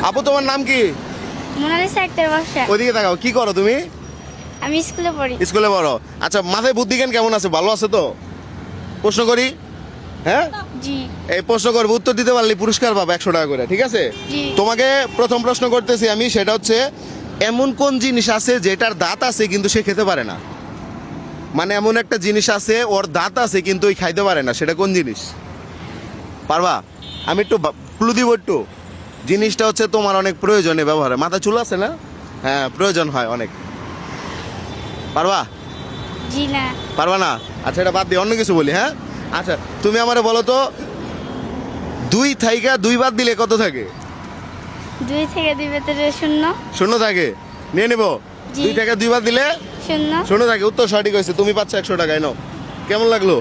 আপু তোমার নাম কি? মোনালিসা আক্তার বর্ষা। ওইদিকে তাকাও, কি করো তুমি? আমি স্কুলে পড়ি। স্কুলে পড়ো। আচ্ছা, মাথায় বুদ্ধি জ্ঞান কেমন আছে? ভালো আছে তো? প্রশ্ন করি, হ্যাঁ? জি এই প্রশ্ন করবো, উত্তর দিতে পারলে পুরস্কার পাবে 100 টাকা করে, ঠিক আছে? জি। তোমাকে প্রথম প্রশ্ন করতেছি আমি, সেটা হচ্ছে এমন কোন জিনিস আছে যেটার দাঁত আছে কিন্তু সে খেতে পারে না? মানে এমন একটা জিনিস আছে, ওর দাঁত আছে কিন্তু ওই খাইতে পারে না, সেটা কোন জিনিস? পারবা? আমি একটু ক্লু দিব একটু। জিনিসটা হচ্ছে তোমার অনেক প্রয়োজনে ব্যবহার হয়। মাথা চুল আছে না? হ্যাঁ, প্রয়োজন হয় অনেক। পারবা? জি না। পারবা না? আচ্ছা, এটা বাদ দিয়ে অন্য কিছু বলি, হ্যাঁ? আচ্ছা, তুমি আমারে বলো তো, 2 থাইকা 2 বাদ দিলে কত থাকে? 2 থেকে 2 ভেতরে 0 শূন্য থাকে। নিয়ে নেব। জি। 2 থেকে 2 বাদ দিলে 0। শূন্য থাকে। উত্তর সঠিক হয়েছে, তুমি পাচ্ছ 100 টাকায়। নাও। কেমন লাগলো?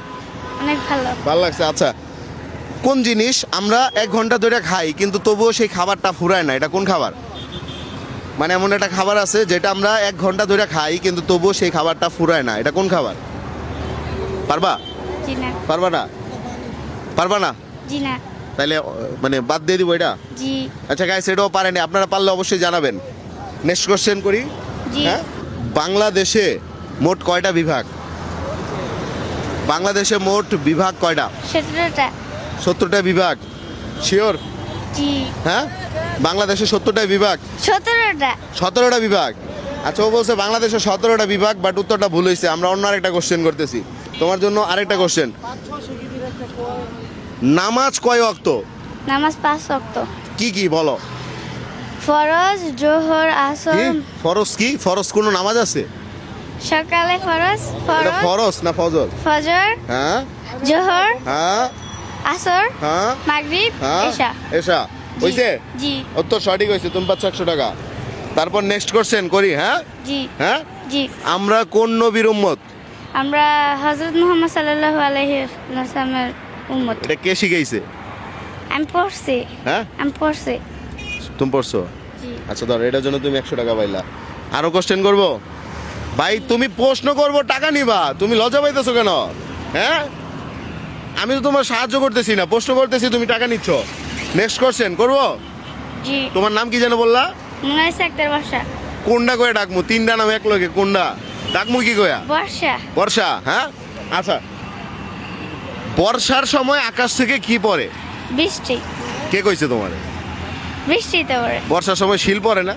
অনেক ভালো। ভালো লাগছে। আচ্ছা, কোন জিনিস আমরা 1 ঘন্টা ধরে খাই কিন্তু তবুও সেই খাবারটা ফুরায় না? এটা কোন খাবার? মানে এমন একটা খাবার আছে যেটা আমরা 1 ঘন্টা ধরে খাই কিন্তু তবুও সেই খাবারটা ফুরায় না, এটা কোন খাবার? পারবা? জি না। পারবা না? পারবা না? জি না। তাইলে মানে বাদ দিয়ে দিব এটা। জি আচ্ছা গাইস, এটাও পারেনি, আপনারা পারলে অবশ্যই জানাবেন। নেক্সট কোশ্চেন করি। জি। হ্যাঁ, বাংলাদেশে মোট কয়টা বিভাগ? বাংলাদেশে মোট বিভাগ কয়টা? 17টা। 70টা বিভাগ। শিওর? জি। হ্যাঁ, বাংলাদেশে 70টা বিভাগ। 17টা। 17টা বিভাগ। আচ্ছা, ও বলছে বাংলাদেশে 17টা বিভাগ, বাট উত্তরটা ভুল হয়েছে। আমরা অন্য আরেকটা কোশ্চেন করতেছি তোমার জন্য। আরেকটা কোশ্চেন, নামাজ কয় ওয়াক্ত? নামাজ 5 ওয়াক্ত। কি কি বলো? ফরজ, জোহর, কি আসর। ফরজ? কি ফরজ কোনো নামাজ আছে? সকালে ফরজ, এটা ফরজ না ফজর? ফজর, হ্যাঁ জোহর, হ্যাঁ আসর, হ্যাঁ মাগরিব, হ্যাঁ, এশা। এশা। জি, হইছে? জি উত্তর সঠিক হয়েছে, তুমি পাচ্ছ 100 টাকা। তারপর নেক্সট কোশ্চেন করি, হ্যাঁ? জি হ্যাঁ, জি। আমরা কোন নবীর উম্মত? আমরা হযরত মুহাম্মদ সাল্লাল্লাহু আলাইহি ওয়াসাল্লামের উম্মত। এটা কে শিখাইছে? আমি পড়ছি। হ্যাঁ, আমি পড়ছি। তুমি পড়ছো? জি আচ্ছা, ধর, এটার জন্য তুমি 100 টাকা পাইলা। আরো কোশ্চেন করবো? ভাই, তুমি প্রশ্ন করবো, টাকা নিবা, তুমি লজ্জা পাইতেছো কেন? হ্যাঁ, আমি তো তোমার সাহায্য করতেছি না, প্রশ্ন করতেছি, তুমি টাকা নিচ্ছ। নেক্সট কোশ্চেন করবো? জি। তোমার নাম কি যেন বললা? মোনালিসা আক্তার বর্ষা। কোনটা কয়ে ডাকমু? 3টা নাম এক লগে, কোনটা ডাকমু? কি কয়া? বর্ষা। বর্ষা। হ্যাঁ, আচ্ছা, বর্ষার সময় আকাশ থেকে কি পড়ে? বৃষ্টি। কে কইছে তোমার? বৃষ্টিতে পড়ে। বর্ষার সময় শিল পড়ে না?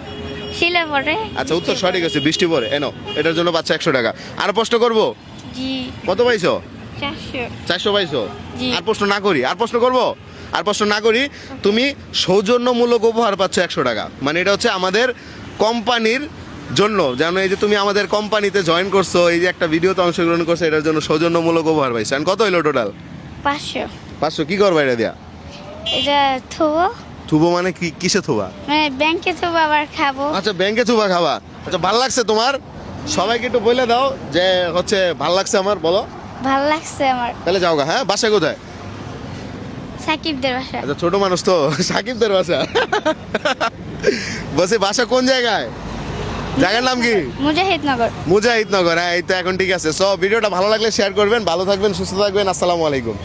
শিলে পড়ে। আচ্ছা, উত্তর সঠিক আছে, বৃষ্টি পড়ে। এনো, এটার জন্য পাচ্ছ 100 টাকা। আর প্রশ্ন করবো? জি। কত পাইছো? 400। 400 পাইছো? জি। আর প্রশ্ন না করি? আর প্রশ্ন করবো? আর প্রশ্ন না করি, তুমি সৌজন্যমূলক উপহার পাচ্ছ 100 টাকা। মানে এটা হচ্ছে আমাদের কোম্পানির জন্য, যেন এই যে তুমি আমাদের কোম্পানিতে জয়েন করছো, এই যে একটা ভিডিওতে অংশগ্রহণ করছো, এটার জন্য সৌজন্যমূলক উপহার পাইছো। আর কত হইলো টোটাল? 500। 500। কি করবা এটা দিয়া? এটা থুবো। থুবো মানে কি? কিসে থুবা? মানে ব্যাংকে থুবো, আবার খাবো। আচ্ছা, ব্যাংকে থুবা, খাবা। আচ্ছা, ভাল লাগছে তোমার? সবাইকে একটু বলে দাও যে হচ্ছে ভাল লাগছে আমার, বলো। ভাল লাগছে আমার। তাহলে যাও গা। হ্যাঁ, বাসা কোথায়? সাকিবদের বাসা। আচ্ছা, ছোট মানুষ তো, সাকিবদের বাসা। বসে বাসা কোন জায়গায়? জায়গার নাম কি? মুজাহিদনগর। মুজাহিদনগর। হ্যাঁ, এই তো এখন ঠিক আছে। সো ভিডিওটা ভালো লাগলে শেয়ার করবেন। ভালো থাকবেন, সুস্থ থাকবেন। আসসালামু আলাইকুম।